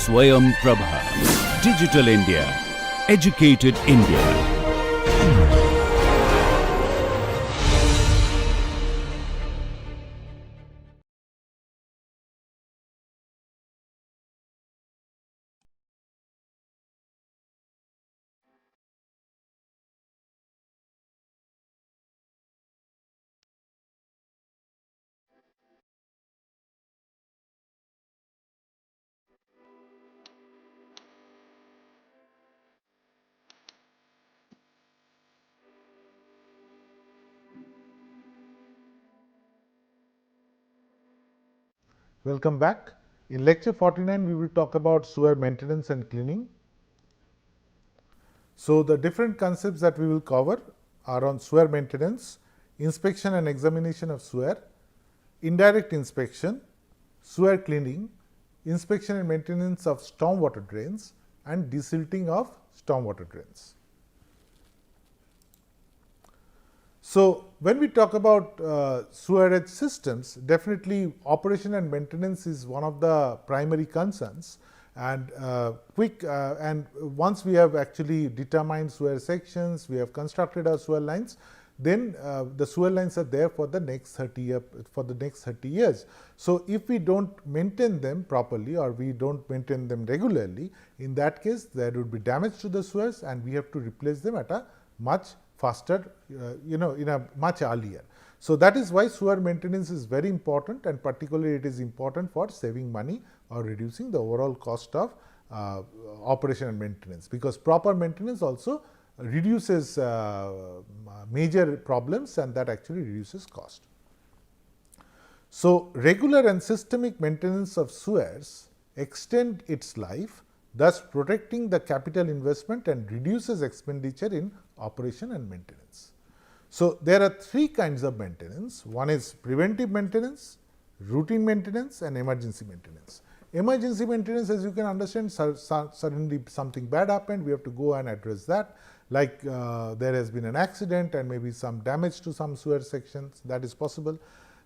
Swayam Prabha. Digital India. Educated India. Welcome back. In lecture 49, we will talk about sewer maintenance and cleaning. So, the different concepts that we will cover are on sewer maintenance, inspection and examination of sewer, indirect inspection, sewer cleaning, inspection and maintenance of stormwater drains, and desilting of stormwater drains. So, when we talk about sewerage systems, definitely operation and maintenance is one of the primary concerns, and and once we have actually determined sewer sections, we have constructed our sewer lines, then the sewer lines are there for the next 30 years. So, if we don't maintain them properly or we don't maintain them regularly, in that case there would be damage to the sewers and we have to replace them at a much faster, in a much earlier. So, that is why sewer maintenance is very important, and particularly it is important for saving money or reducing the overall cost of operation and maintenance, because proper maintenance also reduces major problems and that actually reduces cost. So, regular and systemic maintenance of sewers extend its life, thus protecting the capital investment and reduces expenditure in operation and maintenance. So, there are three kinds of maintenance. One is preventive maintenance, routine maintenance, and emergency maintenance. Emergency maintenance, as you can understand, suddenly something bad happened, we have to go and address that, like there has been an accident and maybe some damage to some sewer sections, that is possible.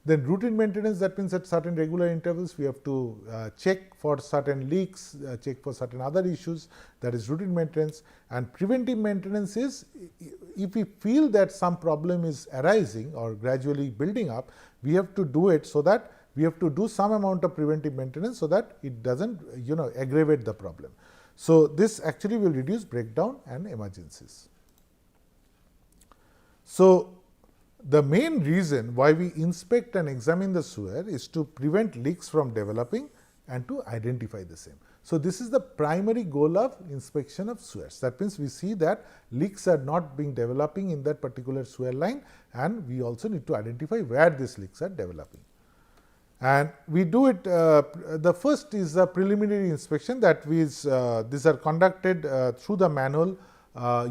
Then routine maintenance, that means at certain regular intervals we have to check for certain leaks, check for certain other issues, that is routine maintenance. And preventive maintenance is if we feel that some problem is arising or gradually building up, we have to do it, so that we have to do some amount of preventive maintenance so that it doesn't aggravate the problem. So, this actually will reduce breakdown and emergencies. So, the main reason why we inspect and examine the sewer is to prevent leaks from developing and to identify the same. So, this is the primary goal of inspection of sewers. That means, we see that leaks are not being developing in that particular sewer line, and we also need to identify where these leaks are developing. And we do it, the first is a preliminary inspection, that is these are conducted through the manual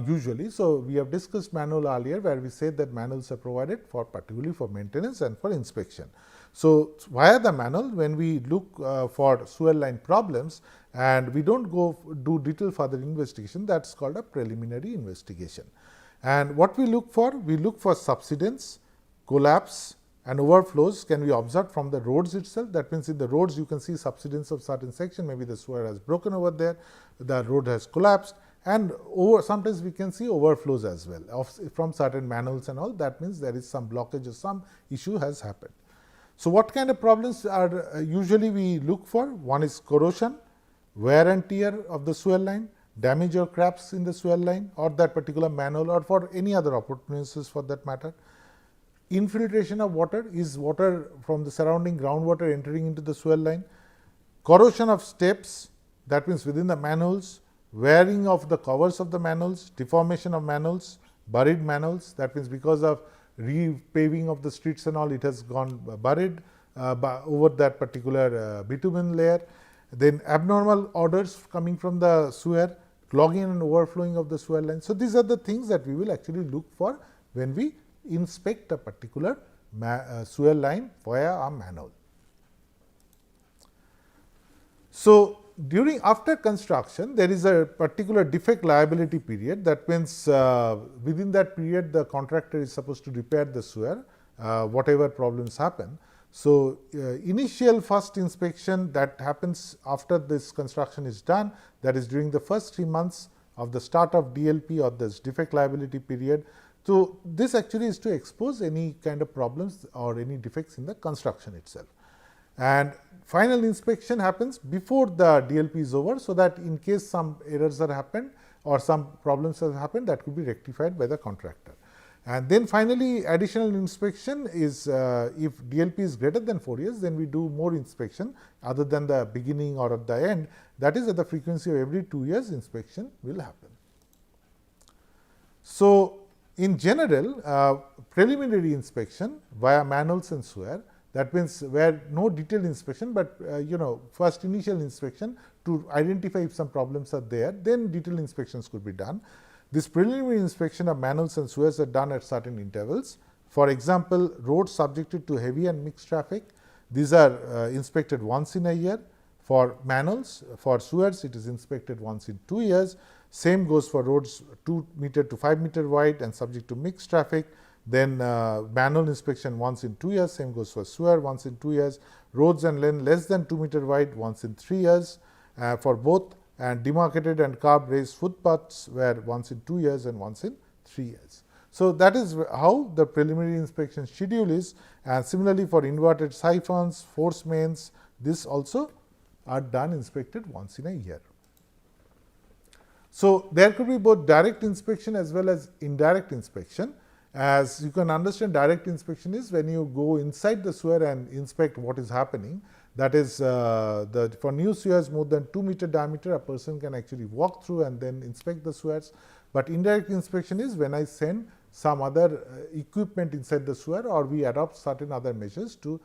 usually. So, we have discussed manual earlier, where we said that manuals are provided for particularly for maintenance and for inspection. So, via the manual, when we look for sewer line problems and we don't go do detailed further investigation, that is called a preliminary investigation. And what we look for subsidence, collapse and overflows can be observed from the roads itself. That means, in the roads you can see subsidence of certain section, maybe the sewer has broken over there, the road has collapsed, and sometimes we can see overflows as well from certain manholes and all. That means, there is some blockage or some issue has happened. So, what kind of problems are usually we look for? One is corrosion, wear and tear of the sewer line, damage or cracks in the sewer line or that particular manhole, or for any other opportunities for that matter. Infiltration of water, is water from the surrounding groundwater entering into the sewer line. Corrosion of steps, that means within the manholes. Wearing of the covers of the manholes, deformation of manholes, buried manholes, that means because of repaving of the streets and all, it has gone buried over that particular bitumen layer. Then abnormal odors coming from the sewer, clogging and overflowing of the sewer line. So, these are the things that we will actually look for when we inspect a particular sewer line via a manhole. So, after construction, there is a particular defect liability period. That means, within that period the contractor is supposed to repair the sewer, whatever problems happen. So, initial first inspection that happens after this construction is done, that is during the first 3 months of the start of DLP or this defect liability period. So, this actually is to expose any kind of problems or any defects in the construction itself. And final inspection happens before the DLP is over, so that in case some errors are happened or some problems have happened, that could be rectified by the contractor. And then finally, additional inspection is if DLP is greater than 4 years, then we do more inspection other than the beginning or at the end. That is at the frequency of every 2 years inspection will happen. So, in general, preliminary inspection via manuals and SWAYAR, that means where no detailed inspection, but first initial inspection to identify if some problems are there, then detailed inspections could be done. This preliminary inspection of manuals and SWAYARs are done at certain intervals. For example, roads subjected to heavy and mixed traffic, these are inspected once in a year. For manuals, for SWAYARs, it is inspected once in 2 years. Same goes for roads 2 meter to 5 meter wide and subject to mixed traffic. Then manual inspection once in 2 years, same goes for SWAYAR once in 2 years. Roads and lane less than 2 meter wide once in 3 years for both, and demarcated and carved raised footpaths were once in 2 years and once in 3 years. So, that is how the preliminary inspection schedule is, and similarly for inverted siphons, force mains, this also are done inspected once in a year. So, there could be both direct inspection as well as indirect inspection. As you can understand, direct inspection is when you go inside the SWAYAR and inspect what is happening. That is for new SWAYARs more than 2 meter diameter, a person can actually walk through and then inspect the SWAYARs. But indirect inspection is when I send some other equipment inside the SWAYAR, or we adopt certain other measures to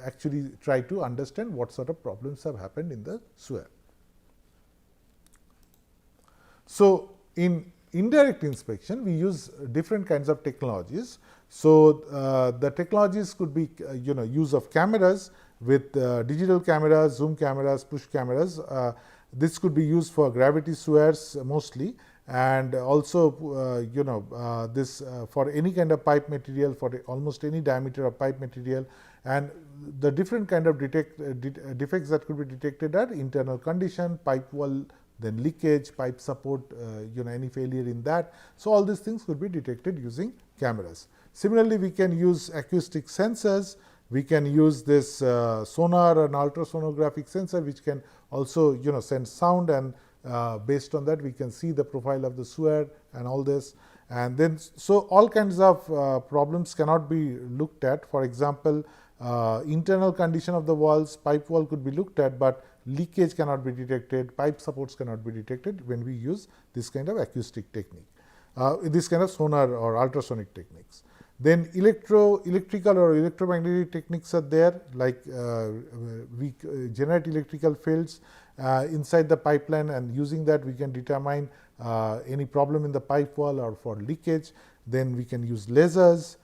actually try to understand what sort of problems have happened in the SWAYAR. So, in indirect inspection, we use different kinds of technologies. So, the technologies could be use of cameras with digital cameras, zoom cameras, push cameras. This could be used for gravity SWAYARs mostly, and also this for any kind of pipe material, for almost any diameter of pipe material. And the different kind of defects that could be detected are internal condition, pipe wall, then leakage, pipe support, any failure in that. So, all these things could be detected using cameras. Similarly, we can use acoustic sensors. We can use this sonar and ultrasonographic sensor, which can also send sound, and based on that we can see the profile of the SWAYAR and all this. And then so all kinds of problems cannot be looked at. For example, internal condition of the walls, pipe wall could be looked at, but leakage cannot be detected, pipe supports cannot be detected when we use this kind of acoustic technique, this kind of sonar or ultrasonic techniques. Then electrical or electromagnetic techniques are there, like we generate electrical fields inside the pipeline, and using that we can determine any problem in the pipe wall or for leakage. Then we can use lasers,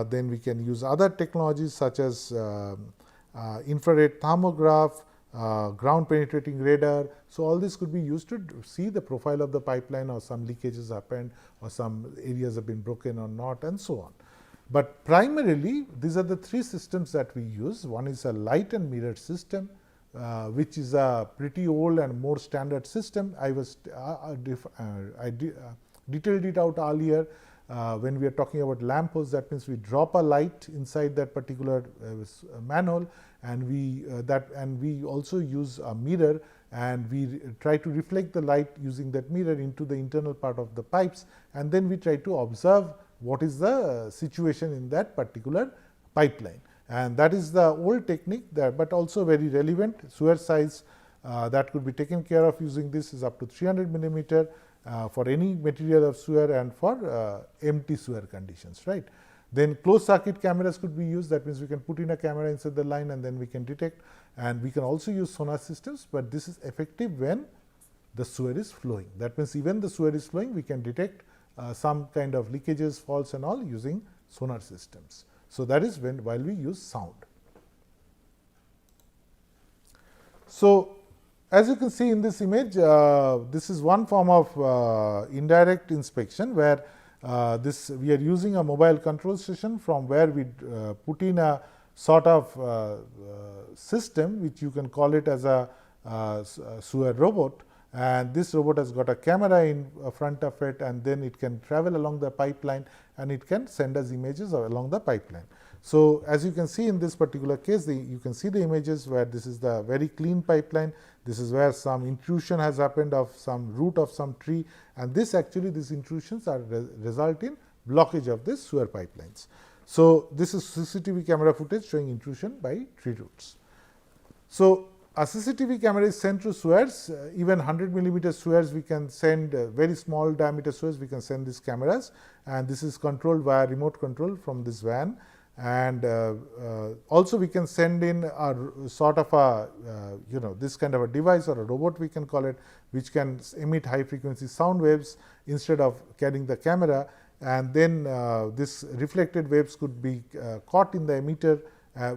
then we can use other technologies such as infrared thermograph, ground penetrating radar. So, all this could be used to see the profile of the pipeline, or some leakages happened, or some areas have been broken or not, and so on. But primarily these are the three systems that we use. One is a light and mirror system, which is a pretty old and more standard system. I detailed it out earlier when we are talking about lamp post. That means we drop a light inside that particular manhole, and we also use a mirror, and we try to reflect the light using that mirror into the internal part of the pipes, and then we try to observe what is the situation in that particular pipeline. And that is the old technique there, but also very relevant. SWAYAR size that could be taken care of using this is up to 300 millimeter for any material of SWAYAR and for empty SWAYAR conditions, right. Then closed circuit cameras could be used. That means we can put in a camera inside the line and then we can detect, and we can also use sonar systems, but this is effective when the SWAYAR is flowing. That means even the SWAYAR is flowing, we can detect some kind of leakages, faults and all using sonar systems. So, that is while we use sound. So, as you can see in this image, this is one form of indirect inspection, where we are using a mobile control station, from where we put in a sort of system, which you can call it as a sewer robot, and this robot has got a camera in front of it, and then it can travel along the pipeline and it can send us images along the pipeline. So, as you can see in this particular case, you can see the images where this is the very clean pipeline, this is where some intrusion has happened of some root of some tree, and these intrusions are result in blockage of the sewer pipelines. So, this is CCTV camera footage showing intrusion by tree roots. So, a CCTV camera is sent through sewers, even 100 millimeter sewers we can send, very small diameter sewers we can send these cameras, and this is controlled via remote control from this van. And also we can send in a sort of a this kind of a device or a robot we can call it, which can emit high frequency sound waves instead of carrying the camera, and then this reflected waves could be caught in the emitter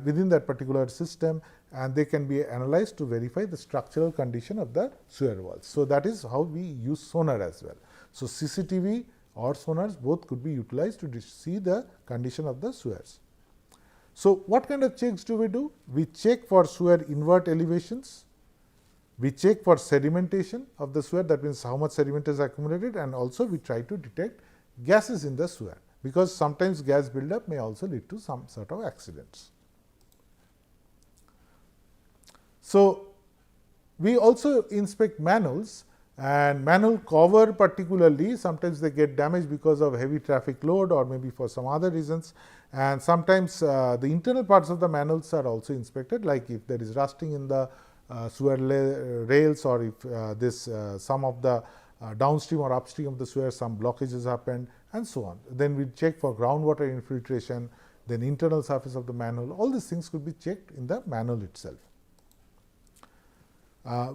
within that particular system, and they can be analyzed to verify the structural condition of the sewer walls. So, that is how we use sonar as well. So, CCTV or sonars both could be utilized to see the condition of the sewers. So, what kind of checks do? We check for sewer invert elevations, we check for sedimentation of the sewer, that means how much sediment is accumulated, and also we try to detect gases in the sewer, because sometimes gas buildup may also lead to some sort of accidents. So, we also inspect manholes, and manhole cover particularly, sometimes they get damaged because of heavy traffic load or maybe for some other reasons, and sometimes the internal parts of the manholes are also inspected, like if there is rusting in the sewer rails, or if some of the downstream or upstream of the sewer some blockages happened, and so on. Then we check for groundwater infiltration, then internal surface of the manhole, all these things could be checked in the manhole itself.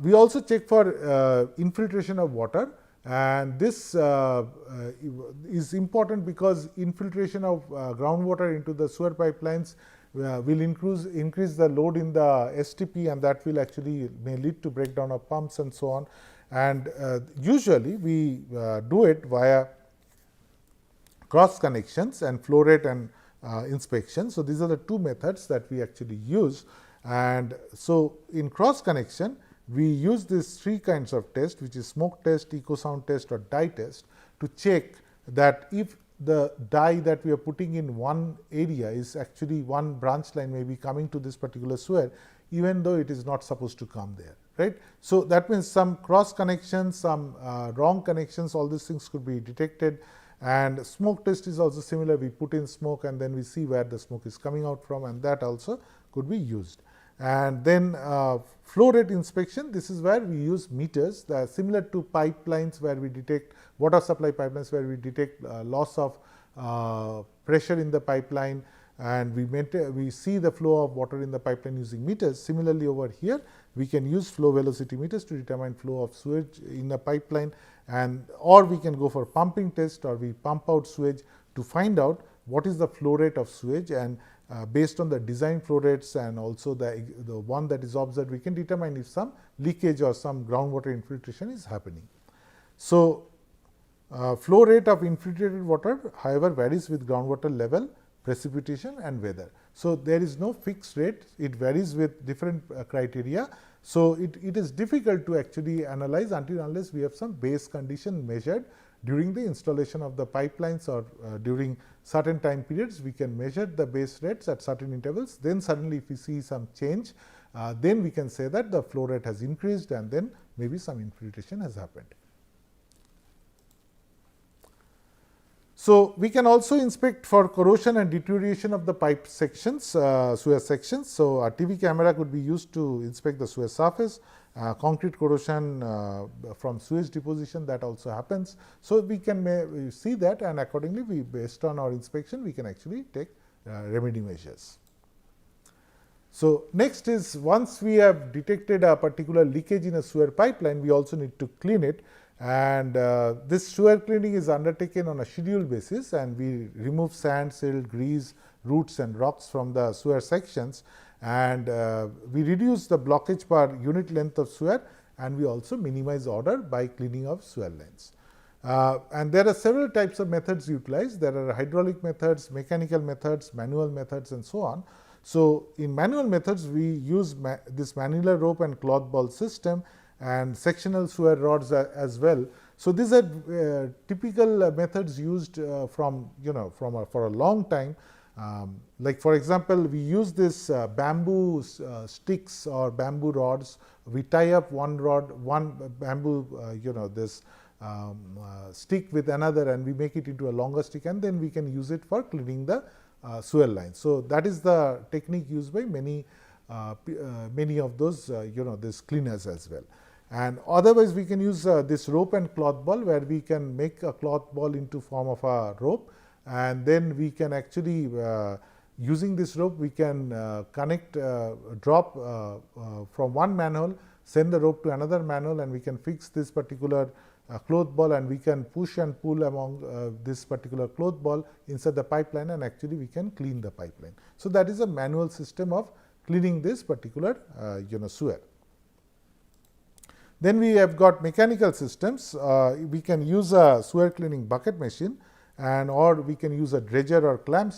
We also check for infiltration of water, and this is important because infiltration of groundwater into the sewer pipelines will increase the load in the STP, and that will actually may lead to breakdown of pumps and so on. And usually we do it via cross connections and flow rate and inspection. So, these are the two methods that we actually use, and so in cross connection we use these three kinds of test, which is smoke test, echo sound test, or dye test, to check that if the dye that we are putting in one area is actually one branch line may be coming to this particular sewer, even though it is not supposed to come there, right. So, that means some cross connections, some wrong connections, all these things could be detected. And smoke test is also similar, we put in smoke and then we see where the smoke is coming out from, and that also could be used. And then flow rate inspection, this is where we use meters, similar to pipelines where we detect water supply pipelines, where we detect loss of pressure in the pipeline, and we see the flow of water in the pipeline using meters. Similarly, over here we can use flow velocity meters to determine flow of sewage in a pipeline, and or we can go for pumping test, or we pump out sewage to find out what is the flow rate of sewage, and based on the design flow rates and also the one that is observed, we can determine if some leakage or some groundwater infiltration is happening. So, flow rate of infiltrated water, however, varies with groundwater level, precipitation and weather. So, there is no fixed rate, it varies with different criteria. So, it is difficult to actually analyze until unless we have some base condition measured during the installation of the pipelines, or during certain time periods we can measure the base rates at certain intervals. Then suddenly if we see some change, then we can say that the flow rate has increased and then maybe some infiltration has happened. So, we can also inspect for corrosion and deterioration of the pipe sections, sewer sections. So, a TV camera could be used to inspect the sewer surface, concrete corrosion from sewage deposition, that also happens. So, we can see that, and accordingly we, based on our inspection, we can actually take remedy measures. So, next is, once we have detected a particular leakage in a sewer pipeline, we also need to clean it, and this sewer cleaning is undertaken on a schedule basis, and we remove sand, silt, grease, roots and rocks from the sewer sections, and we reduce the blockage per unit length of sewer, and we also minimize odor by cleaning of sewer lines. And there are several types of methods utilized. There are hydraulic methods, mechanical methods, manual methods and so on. So, in manual methods we use this manular rope and cloth ball system and sectional sewer rods as well. So, these are typical methods used from for a long time. Like for example, we use this bamboo sticks or bamboo rods. We tie up one bamboo this stick with another, and we make it into a longer stick, and then we can use it for cleaning the sewer line. So, that is the technique used by many of those this cleaners as well. And otherwise we can use this rope and cloth ball, where we can make a cloth ball into form of a rope, and then we can actually using this rope we can connect drop from one manhole, send the rope to another manhole, and we can fix this particular cloth ball, and we can push and pull among this particular cloth ball inside the pipeline, and actually we can clean the pipeline. So, that is a manual system of cleaning this particular sewer. Then we have got mechanical systems. We can use a sewer cleaning bucket machine, and or we can use a dredger or clamp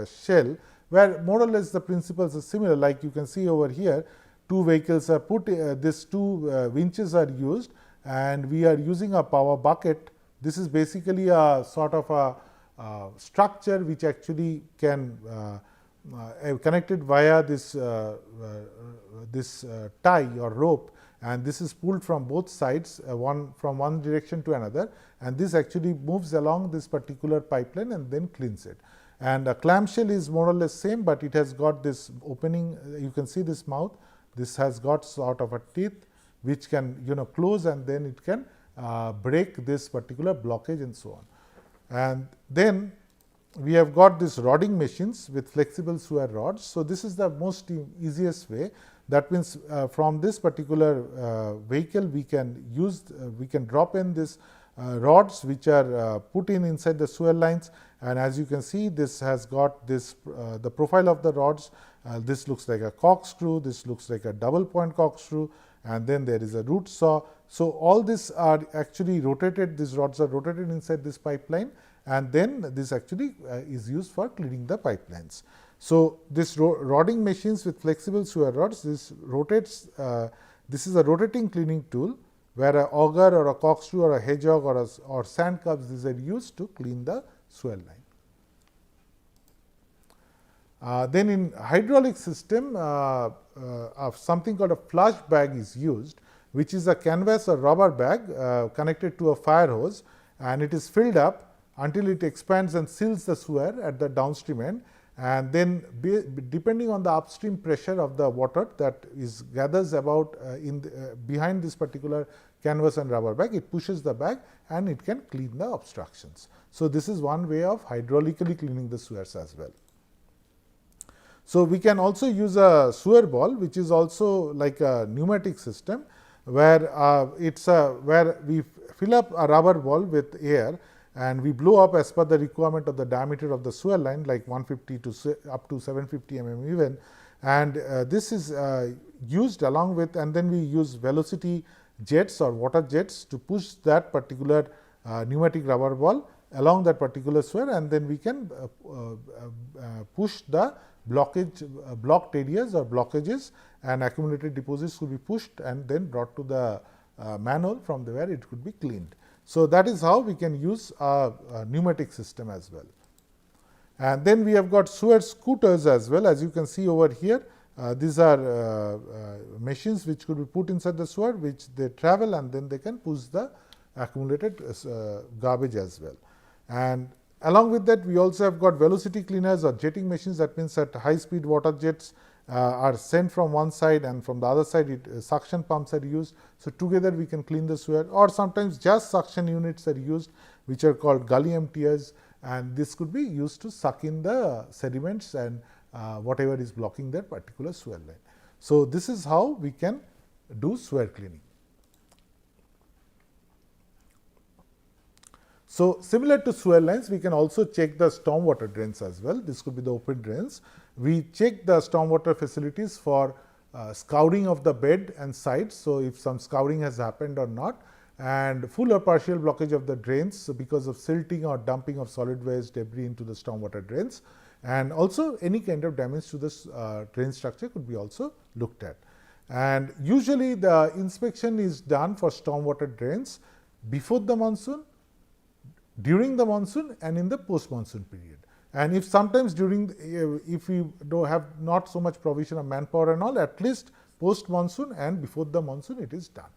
shell, where more or less the principles are similar. Like you can see over here, two vehicles are put, these two winches are used, and we are using a power bucket. This is basically a sort of a structure which actually can connected via this tie or rope, and this is pulled from both sides, from one direction to another, and this actually moves along this particular pipeline and then cleans it. And a clamshell is more or less same, but it has got this opening. You can see this mouth. This has got sort of a teeth which can close, and then it can break this particular blockage and so on. And then we have got this rodding machines with flexible sewer rods. So, this is the most easiest way. That means from this particular vehicle we can use we can drop in this rods which are put inside the sewer lines, and as you can see, this has got this the profile of the rods. This looks like a corkscrew, this looks like a double point corkscrew, and then there is a root saw. So, all these are actually rotated, these rods are rotated inside this pipeline, and then this actually is used for cleaning the pipelines. So, this rodding machines with flexible sewer rods, this rotates, this is a rotating cleaning tool, where a auger or a corkscrew or a hedgehog or sand cups, these are used to clean the sewer line. Then in hydraulic system, of something called a flush bag is used, which is a canvas or rubber bag connected to a fire hose, and it is filled up until it expands and seals the sewer at the downstream end, and then depending on the upstream pressure of the water that is gathers about behind this particular canvas and rubber bag, it pushes the bag and it can clean the obstructions. So, this is one way of hydraulically cleaning the sewers as well. So, we can also use a sewer ball, which is also like a pneumatic system, where where we fill up a rubber ball with air, and we blow up as per the requirement of the diameter of the sewer line, like 150 to up to 750 mm even, and this is used along with, and then we use velocity jets or water jets to push that particular pneumatic rubber ball along that particular sewer, and then we can push the blocked areas or blockages, and accumulated deposits could be pushed and then brought to the manhole, from where it could be cleaned. So, that is how we can use a pneumatic system as well. And then we have got sewer scooters as well. As you can see over here, these are machines which could be put inside the sewer, which they travel, and then they can push the accumulated garbage as well. And along with that, we also have got velocity cleaners or jetting machines. That means that high speed water jets are sent from one side, and from the other side suction pumps are used. So, together we can clean the sewer, or sometimes just suction units are used, which are called gully emptiers, and this could be used to suck in the sediments and whatever is blocking that particular sewer line. So, this is how we can do sewer cleaning. So, similar to sewer lines, we can also check the stormwater drains as well. This could be the open drains. We check the stormwater facilities for scouring of the bed and sides. So, if some scouring has happened or not, and full or partial blockage of the drains because of silting or dumping of solid waste debris into the stormwater drains. and also any kind of damage to this drain structure could be also looked at. And usually the inspection is done for stormwater drains before the monsoon, during the monsoon, and in the post monsoon period. And if sometimes during, if we do have not so much provision of manpower and all, at least post monsoon and before the monsoon it is done.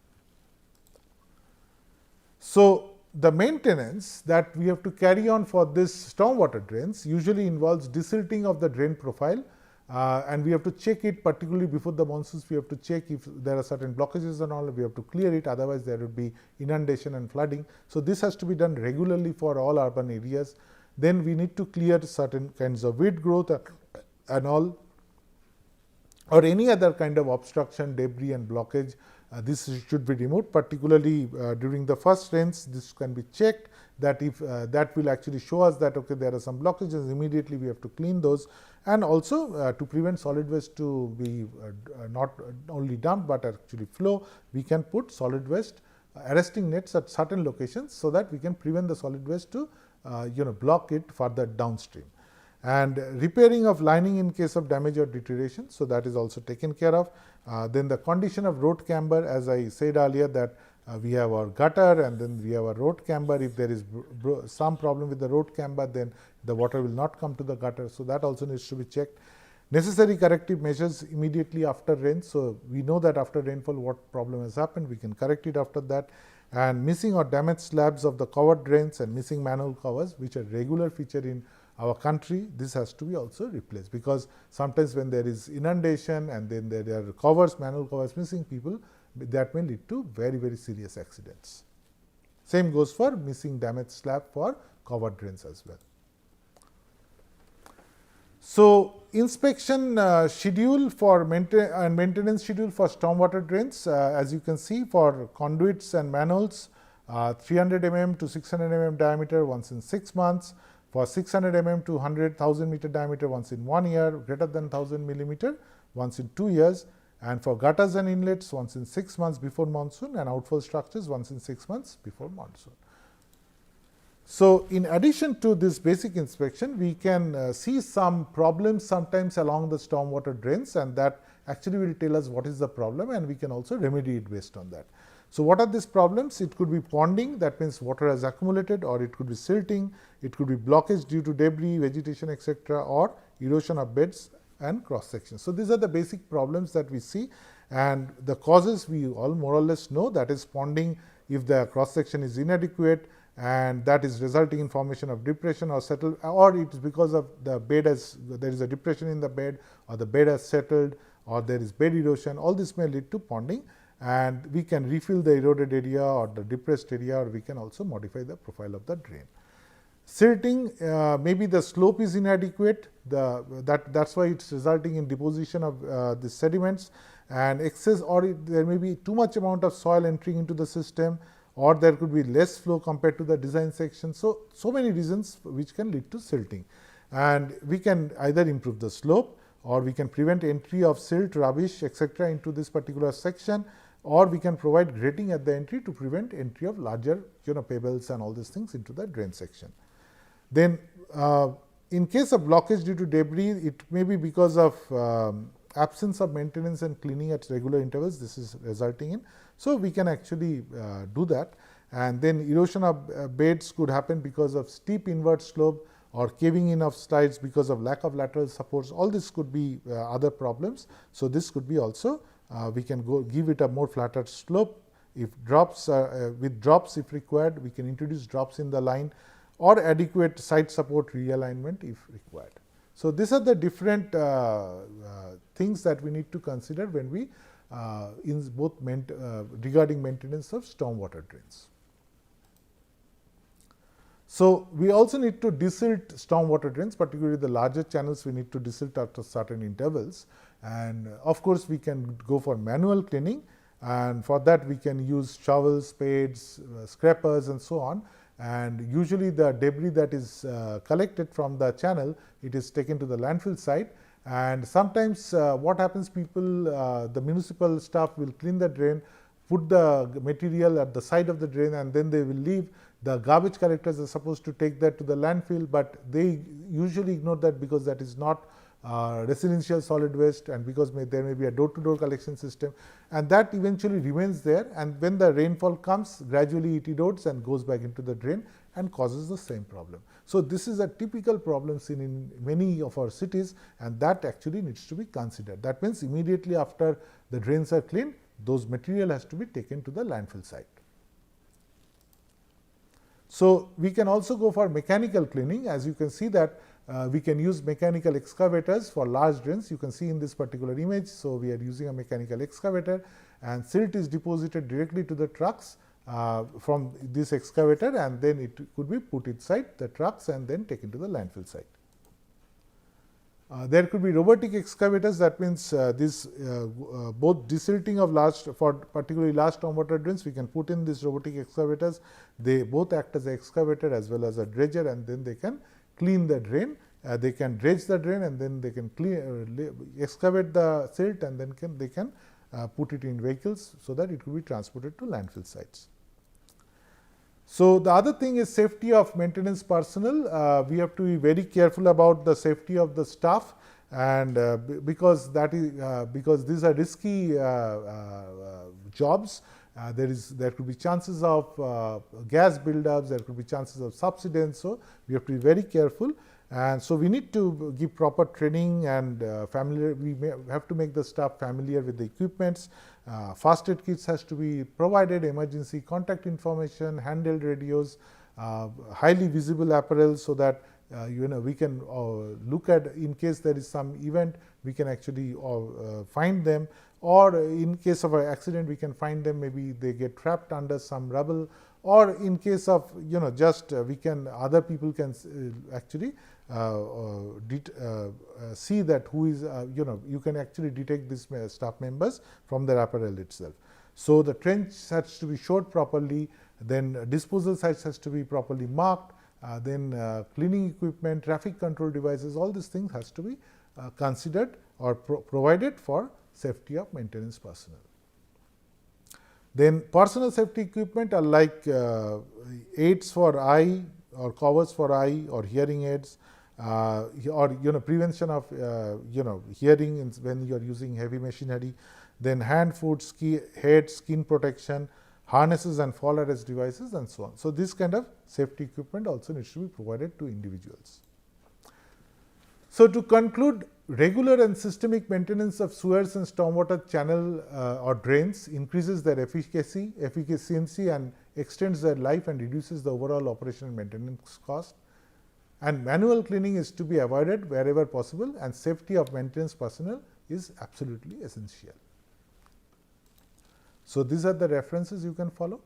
So the maintenance that we have to carry on for this stormwater drains usually involves desilting of the drain profile, and we have to check it, particularly before the monsoons. We have to check if there are certain blockages and all, we have to clear it, otherwise there would be inundation and flooding. So this has to be done regularly for all urban areas. Then we need to clear certain kinds of weed growth and all, or any other kind of obstruction, debris and blockage. This should be removed, particularly during the first rains. This can be checked, that if that will actually show us that okay, there are some blockages, immediately we have to clean those. And also to prevent solid waste to be not only dumped but actually flow, we can put solid waste arresting nets at certain locations, so that we can prevent the solid waste to block it further downstream. And repairing of lining in case of damage or deterioration, so that is also taken care of. Then the condition of road camber, as I said earlier, that we have our gutter and then we have a road camber. If there is some problem with the road camber, then the water will not come to the gutter, so that also needs to be checked. Necessary corrective measures immediately after rain. So we know that after rainfall what problem has happened, we can correct it after that. And missing or damaged slabs of the covered drains and missing manhole covers, which are regular feature in our country, this has to be also replaced, because sometimes when there is inundation and then there are covers, manhole covers missing, people, that may lead to very, very serious accidents. Same goes for missing damaged slab for covered drains as well. So inspection schedule for maintenance schedule for stormwater drains, as you can see, for conduits and manholes, 300 mm to 600 mm diameter once in 6 months, for 600 mm to 100,000 meter diameter once in 1 year, greater than 1000 millimeter once in 2 years, and for gutters and inlets once in 6 months before monsoon, and outfall structures once in 6 months before monsoon. So in addition to this basic inspection, we can see some problems sometimes along the stormwater drains, and that actually will tell us what is the problem, and we can also remedy it based on that. So what are these problems? It could be ponding, that means water has accumulated, or it could be silting, it could be blockage due to debris, vegetation, etc., or erosion of beds and cross sections. So these are the basic problems that we see, and the causes we all more or less know, that is ponding if the cross section is inadequate, and that is resulting in formation of depression or settle, or it is because of the bed there is a depression in the bed, or the bed has settled, or there is bed erosion. All this may lead to ponding, and we can refill the eroded area or the depressed area, or we can also modify the profile of the drain. Silting, maybe the slope is inadequate, that's why it's resulting in deposition of the sediments and excess, or there may be too much amount of soil entering into the system, or there could be less flow compared to the design section. So many reasons which can lead to silting, and we can either improve the slope, or we can prevent entry of silt, rubbish, etc. into this particular section, or we can provide grading at the entry to prevent entry of larger pebbles and all these things into the drain section. Then in case of blockage due to debris, it may be because of absence of maintenance and cleaning at regular intervals, this is resulting in. So we can actually do that. And then erosion of beds could happen because of steep inward slope, or caving in of slides because of lack of lateral supports. All this could be other problems. So this could be also, we can give it a more flatter slope. If drops, with drops if required, we can introduce drops in the line, or adequate side support realignment if required. So these are the different things that we need to consider when we regarding maintenance of stormwater drains. So we also need to desilt stormwater drains, particularly the larger channels we need to desilt after certain intervals. And of course, we can go for manual cleaning, and for that we can use shovels, spades, scrapers and so on. And usually the debris that is collected from the channel, it is taken to the landfill site. And sometimes what happens, people, the municipal staff will clean the drain, put the material at the side of the drain, and then they will leave The garbage collectors are supposed to take that to the landfill, but they usually ignore that because that is not residential solid waste, and because there may be a door-to-door collection system, and that eventually remains there, and when the rainfall comes, gradually it erodes and goes back into the drain and causes the same problem. So this is a typical problem seen in many of our cities, and that actually needs to be considered. That means immediately after the drains are cleaned, those material has to be taken to the landfill site. So we can also go for mechanical cleaning. As you can see that we can use mechanical excavators for large drains. You can see in this particular image. So we are using a mechanical excavator, and silt is deposited directly to the trucks from this excavator, and then it could be put inside the trucks and then taken to the landfill site. There could be robotic excavators. That means both desilting of large, for particularly large stormwater drains, we can put in these robotic excavators. They both act as an excavator as well as a dredger, and then they can clean the drain. They can dredge the drain, and then they can excavate the silt, and then they can put it in vehicles so that it could be transported to landfill sites. So the other thing is safety of maintenance personnel. We have to be very careful about the safety of the staff, and because these are risky jobs. There could be chances of gas buildups, there could be chances of subsidence. So we have to be very careful, and so we need to give proper training and we have to make the staff familiar with the equipments. First aid kits has to be provided, emergency contact information, handheld radios, highly visible apparel, so that we can look at, in case there is some event, we can actually find them, or in case of an accident we can find them, maybe they get trapped under some rubble, or in case of other people can actually see that who is you can actually detect these staff members from their apparel itself. So the trench has to be shored properly, then disposal sites has to be properly marked, then cleaning equipment, traffic control devices, all these things has to be considered or provided for safety of maintenance personnel. Then personal safety equipment are like aids for eye, or covers for eye, or hearing aids, or prevention of hearing when you are using heavy machinery. Then hand, foot, head, skin protection, harnesses and fall arrest devices, and so on. So this kind of safety equipment also needs to be provided to individuals. So to conclude, regular and systemic maintenance of sewers and stormwater channel or drains increases their efficiency, and extends their life and reduces the overall operation and maintenance cost. And manual cleaning is to be avoided wherever possible, and safety of maintenance personnel is absolutely essential. So these are the references you can follow.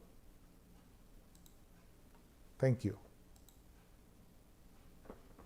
Thank you.